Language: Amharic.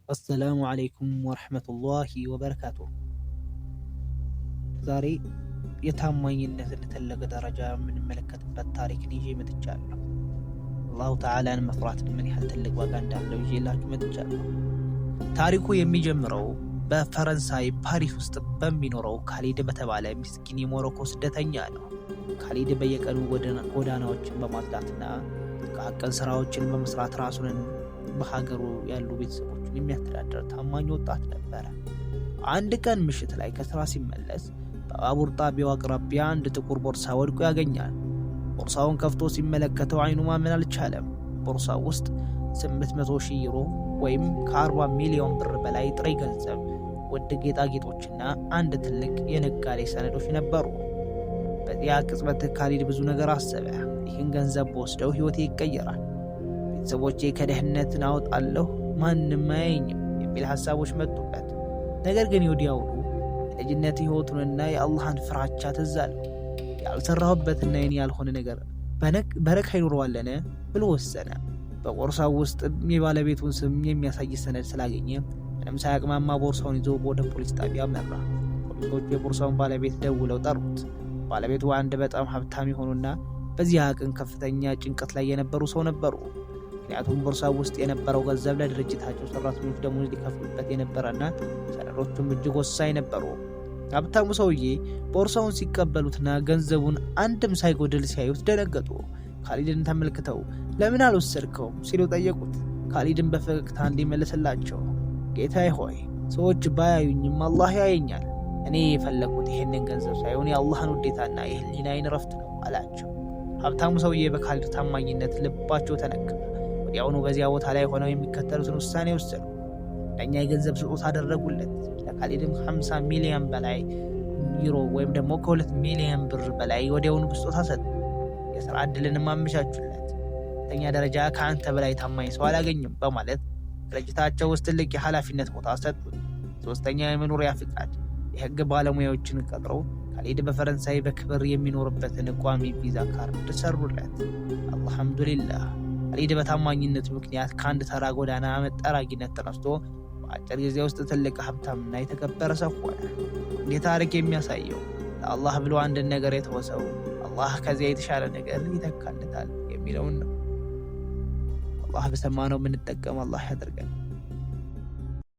አሰላሙ አለይኩም ወረሕመቱላሂ ወበረካቱሁ። ዛሬ የታማኝነትን ትልቅ ደረጃ የምንመለከትበት ታሪክን ይዤ መጥቻለሁ። አላሁ ተዓላን መፍራት ምን ያህል ትልቅ ዋጋ እንዳለው ይዤላችሁ መጥቻለሁ። ታሪኩ የሚጀምረው በፈረንሳይ ፓሪስ ውስጥ በሚኖረው ካሊድ በተባለ ምስኪን የሞሮኮ ስደተኛ ነው። ካሊድ በየቀኑ ጎዳናዎችን በማጽዳትና ጥቃቅን ስራዎችን በመስራት ራሱንን በሀገሩ ያሉ ቤተሰቦችን የሚያስተዳድር ታማኝ ወጣት ነበረ። አንድ ቀን ምሽት ላይ ከስራ ሲመለስ በባቡር ጣቢያው አቅራቢያ አንድ ጥቁር ቦርሳ ወድቆ ያገኛል። ቦርሳውን ከፍቶ ሲመለከተው አይኑ ማመን አልቻለም። ቦርሳው ውስጥ 800,000 ዩሮ ወይም ከ40 ሚሊዮን ብር በላይ ጥሬ ገንዘብ፣ ውድ ጌጣጌጦችና አንድ ትልቅ የነጋዴ ሰነዶች ነበሩ። በዚያ ቅጽበት ካሊድ ብዙ ነገር አሰበ። ይህን ገንዘብ በወስደው ህይወቴ ይቀየራል፣ ቤተሰቦቼ ከድህነት አወጣለሁ፣ ማንም አያየኝም የሚል ሀሳቦች መጡበት። ነገር ግን ወዲያውኑ የልጅነት ህይወቱንና የአላህን ፍራቻ ትዝ አለው። ያልሰራሁበትና የኔ ያልሆነ ነገር በረካ ይኖረዋልን ብሎ ወሰነ። በቦርሳው ውስጥ የባለቤቱን ስም የሚያሳይ ሰነድ ስላገኘ ምንም ሳያቅማማ ቦርሳውን ይዞ ወደ ፖሊስ ጣቢያ መራ። ፖሊሶቹ የቦርሳውን ባለቤት ደውለው ጠሩት። ባለቤቱ አንድ በጣም ሀብታም የሆኑና በዚያ ቀን ከፍተኛ ጭንቀት ላይ የነበሩ ሰው ነበሩ። ምክንያቱም ቦርሳው ውስጥ የነበረው ገንዘብ ለድርጅታቸው ሰራተኞች ደሞዝ ሊከፍሉበት የነበረና ሰነዶቹም እጅግ ወሳኝ ነበሩ። ሀብታሙ ሰውዬ ቦርሳውን ሲቀበሉትና ገንዘቡን አንድም ሳይጎድል ሲያዩት ደነገጡ። ካሊድን ተመልክተው ለምን አልወሰድከውም ሲሉ ጠየቁት። ካሊድን በፈገግታ እንዲመልስላቸው ጌታዬ ሆይ፣ ሰዎች ባያዩኝም አላህ ያየኛል። እኔ የፈለግኩት ይህንን ገንዘብ ሳይሆን የአላህን ውዴታና የህሊናዬን ረፍት ነው አላቸው። ሀብታሙ ሰውዬ በካሊድ ታማኝነት ልባቸው ተነካ። ወዲያውኑ በዚያ ቦታ ላይ ሆነው የሚከተሉትን ውሳኔ ወሰኑ። ለእኛ የገንዘብ ስጦታ አደረጉለት። ለካሊድም 50 ሚሊዮን በላይ ዩሮ ወይም ደግሞ ከ2 ሚሊዮን ብር በላይ ወዲያውኑ ስጦታ ሰጡ። የሥራ ዕድልንም አመቻቹለት። ሁለተኛ ደረጃ ከአንተ በላይ ታማኝ ሰው አላገኝም በማለት ድርጅታቸው ውስጥ ትልቅ የኃላፊነት ቦታ ሰጡት። ሶስተኛ የመኖሪያ ፍቃድ፣ የህግ ባለሙያዎችን ቀጥረው ካሊድ በፈረንሳይ በክብር የሚኖርበትን ቋሚ ቪዛ ካርድ ሰሩለት። አልሐምዱሊላህ። ካሊድ በታማኝነቱ ምክንያት ከአንድ ተራ ጎዳና መጠራጊነት ተነስቶ በአጭር ጊዜ ውስጥ ትልቅ ሀብታምና የተከበረ ሰው ሆነ። እንዲህ ታሪክ የሚያሳየው ለአላህ ብሎ አንድን ነገር የተወሰው አላህ ከዚያ የተሻለ ነገር ይተካለታል የሚለውን ነው። አላህ በሰማነው የምንጠቀም አላህ ያደርገን።